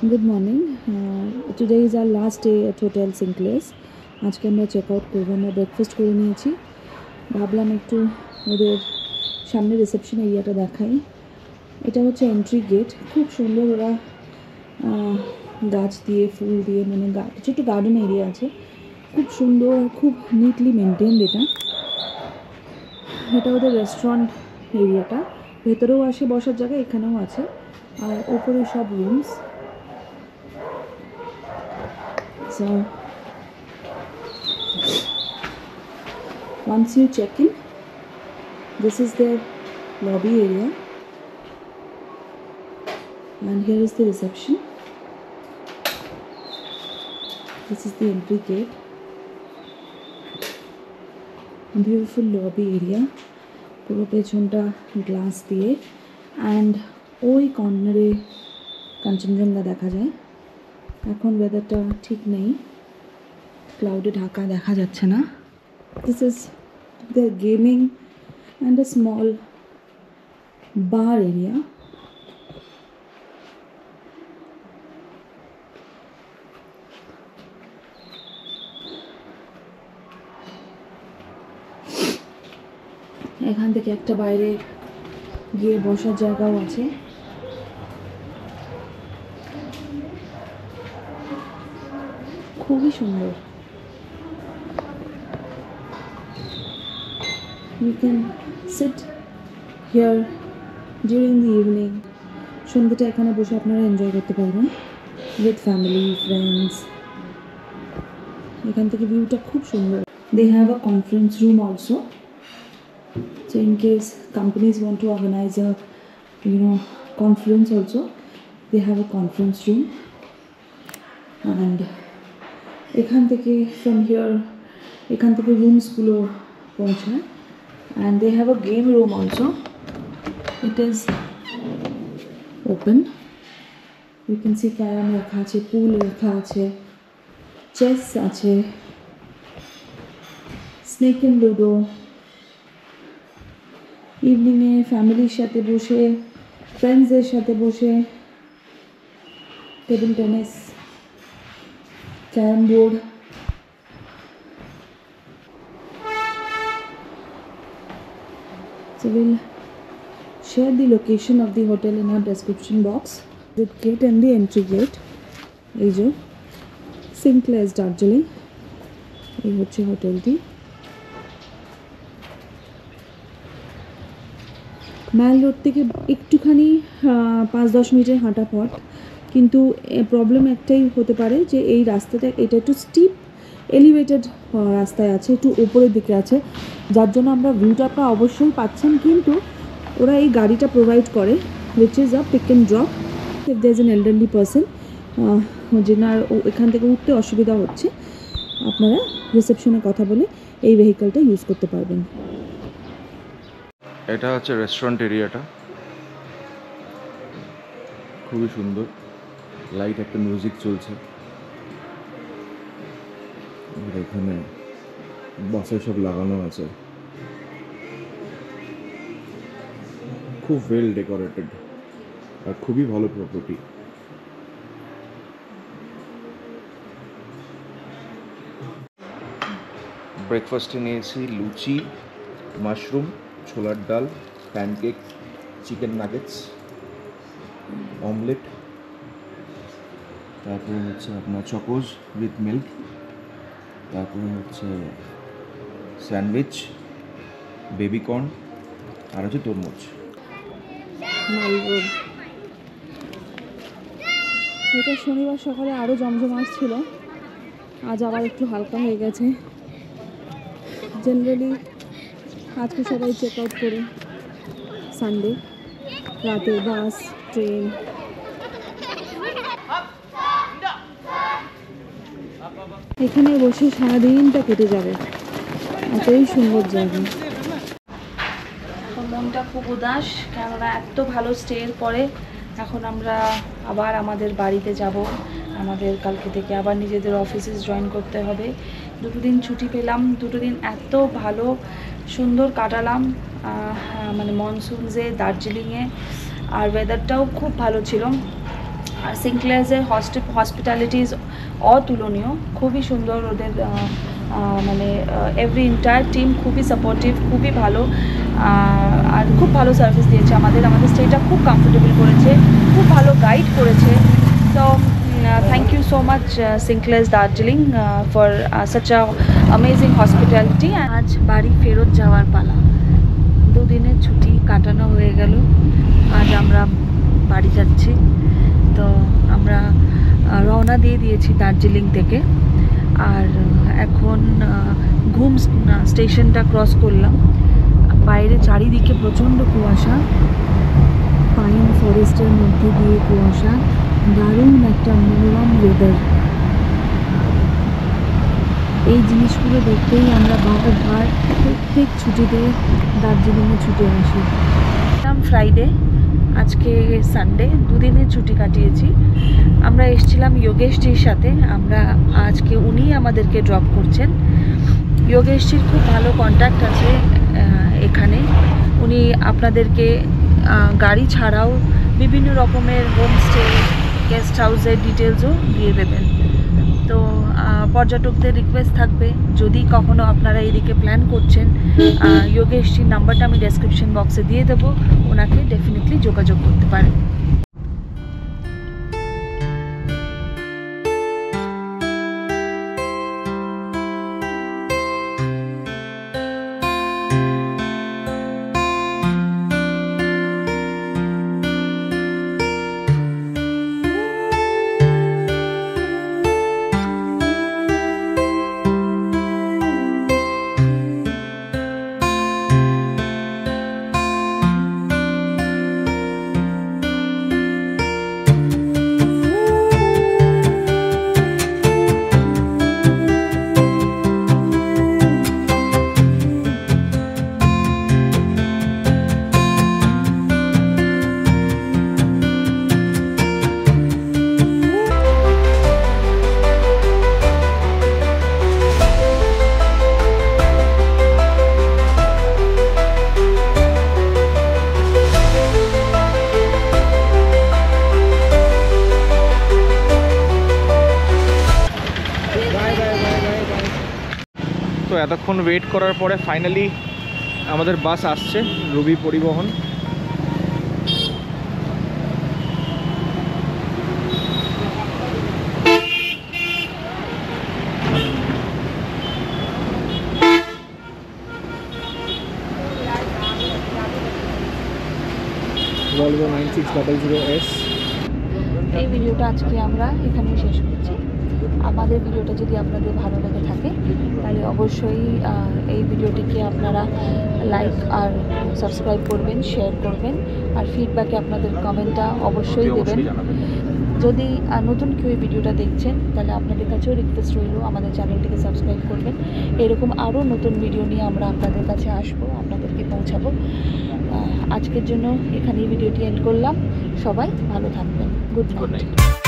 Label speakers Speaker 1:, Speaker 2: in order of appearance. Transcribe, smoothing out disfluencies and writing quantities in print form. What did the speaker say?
Speaker 1: Good morning. Today is our last day at Hotel Sinclair's. আজকে আমরা check out করবো। আমরা ব্রেকফাস্ট করে নিয়েছি, ভাবলাম একটু ওদের সামনে রিসেপশন এরিয়াটা দেখাই। এটা হচ্ছে এন্ট্রি গেট, খুব সুন্দর। ওরা গাছ দিয়ে ফুল দিয়ে মানে ছোট্ট গার্ডেন এরিয়া আছে, খুব সুন্দর, খুব নিটলি মেনটেন্ড। এটা ওদের রেস্টুরেন্ট এরিয়াটা, ভেতরেও আসে বসার জায়গা, এখানেও আছে, আর ওপরে সব rooms. So once you check in, this is their lobby area, and here is the reception. This is the entry gate. Beautiful lobby area, পুরো পেছনটা গ্লাস দিয়ে, অ্যান্ড ওই কর্নারে কাঞ্চনজঙ্ঘা দেখা যায়। এখন ওয়েদারটা ঠিক নেই, ক্লাউডে ঢাকা, দেখা যাচ্ছে না। This is their gaming and a small bar area. এখান থেকে একটা বাইরে গিয়ে বসার জায়গাও আছে। খুবই সুন্দর। You can sit here during the evening. সন্ধ্যাটা এখানে বসে আপনারা এনজয় করতে পারবেন with family, friends. এখান থেকে ভিউটা খুব সুন্দর। They have a conference room also. So in case companies want to organize a conference also, they have a conference room. And এখান থেকে from here এখান থেকে রুমসগুলো পৌঁছায়, and they have a game room also. It is open. You can see carrom রাখা আছে, পুল রাখা আছে, chess আছে, স্নেক এন্ড লুডো। ইভিনিংয়ে ফ্যামিলির সাথে বসে, ফ্রেন্ডসদের সাথে বসে table tennis, carrom board. So we'll share the location of the hotel in our description box. The gate and the entry gate. এই যে সিনক্লেয়ারস দার্জিলিং, এই হচ্ছে হোটেলটি। ম্যাল রোড থেকে একটুখানি 5-10 মিনিটের হাঁটা পথ, কিন্তু প্রবলেম একটাই হতে পারে যে এই রাস্তাটা, এটা একটু স্টিপ এলিভেটেড রাস্তায় আছে, একটু উপরের দিকে আছে, যার জন্য আমরা ভিউটা আপনারা অবশ্যই পাচ্ছেন। কিন্তু ওরা এই গাড়িটা প্রোভাইড করে, which is a pick and drop. If there is an elderly person যেনার এখান থেকে উঠতে অসুবিধা হচ্ছে, আপনারা রিসেপশনে কথা বলে এই ভেহিকলটা ইউজ করতে পারবেন।
Speaker 2: এটা হচ্ছে রেস্টুরেন্ট এরিয়াটা, খুবই সুন্দর। লাইট, একটা মিউজিক চলছে, এখানে বাসে সব লাগানো আছে, খুব ওয়েল ডেকোরেটেড আর খুবই ভালো প্রপার্টি। ব্রেকফাস্টে নিয়েছি লুচি, মাশরুম, ছোলার ডাল, প্যানকেক, চিকেন নাগেটস, অমলেট, তারপরে হচ্ছে আপনার চকোজ উইথ মিল্ক, তারপরে হচ্ছে স্যান্ডউইচ, বেবিকর্ন, আর হচ্ছে তরমুজ।
Speaker 1: এটা শনিবার সকালে আরও জমজমাট ছিল, আজ আবার একটু হালকা হয়ে গেছে। জেনারেলি আজকে সবাই চেক আউট করে সানডে রাতে বাস, ট্রেন। এখানে বসে সারাদিনটা কেটে যাবে, এতই সুন্দর জায়গা। মনটা খুব উদাস, কেননা এত ভালো স্টের পরে এখন আমরা আবার আমাদের বাড়িতে যাব। আমাদের কালকে থেকে আবার নিজেদের অফিসে জয়েন করতে হবে। 2 দিন ছুটি পেলাম, 2 দিন এত ভালো সুন্দর কাটালাম, মানে মনসুনসে, দার্জিলিংয়ে, আর ওয়েদারটাও খুব ভালো ছিল। আর সিনক্লেয়ার্সের হসপিটালিটি ইজ অতুলনীয়, খুবই সুন্দর ওদের মানে এভরি এন্টায়ার টিম খুবই সাপোর্টিভ, খুবই ভালো, আর খুব ভালো সার্ভিস দিয়েছে আমাদের স্টেটা খুব কমফোর্টেবল করেছে, খুব ভালো গাইড করেছে। So thank you so much Sinclairs Darjeeling for such a amazing hospitality. আজ বাড়ি ফেরত যাওয়ার পালা, দুদিনের ছুটি কাটানো হয়ে গেল, আজ আমরা বাড়ি যাচ্ছি। তো আমরা রওনা দিয়ে দিয়েছি দার্জিলিং থেকে, আর এখন ঘুম স্টেশনটা ক্রস করলাম। বাইরে চারিদিকে প্রচণ্ড কুয়াশা, পাইন ফরেস্টের মধ্যে দিয়ে কুয়াশা, দারুণ একটা মনোরম ওয়েদার। এই জিনিসগুলো দেখতেই আমরা বারবার প্রত্যেক ছুটিতে দার্জিলিংয়ে ছুটে আসি। ফ্রাইডে, আজকে সানডে, দুদিনের ছুটি কাটিয়েছি। আমরা এসেছিলাম যোগেশজির সাথে, আজকে উনি আমাদেরকে ড্রপ করছেন। যোগেশজির খুব ভালো কন্ট্যাক্ট আছে এখানে, উনি আপনাদেরকে গাড়ি ছাড়াও বিভিন্ন রকমের হোমস্টে, গেস্ট হাউসের ডিটেলসও দিয়ে দেবেন। তো পর্যটকদের রিকোয়েস্ট থাকবে, যদি কখনো আপনারা এদিকে প্ল্যান করছেন, যোগেশজির নাম্বারটা আমি ডেসক্রিপশন বক্সে দিয়ে দেবো, ওনাকে ডেফিনেটলি যোগাযোগ করতে পারেন।
Speaker 3: তো এতক্ষণ ওয়েট করার পরে ফাইনালি আমাদের বাস আসছে, রবি পরিবহন। Volvo 9600S।
Speaker 1: এই ভিডিওটা আজকে আমরা এখানেই শেষ করছি। আমাদের ভিডিওটা যদি আপনাদের ভালো লেগে থাকে তাহলে অবশ্যই এই ভিডিওটিকে আপনারা লাইক আর সাবস্ক্রাইব করবেন, শেয়ার করবেন, আর ফিডব্যাকে আপনাদের কমেন্টটা অবশ্যই দেবেন। যদি নতুন কেউ এই ভিডিওটা দেখছেন তাহলে আপনাদের কাছেও রিকোয়েস্ট রইল আমাদের চ্যানেলটিকে সাবস্ক্রাইব করবেন। এরকম আরও নতুন ভিডিও নিয়ে আমরা আপনাদের কাছে আসবো, আপনাদেরকে পৌঁছাবো। আজকের জন্য এখানেই ভিডিওটি এন্ড করলাম। সবাই ভালো থাকবেন। Good night.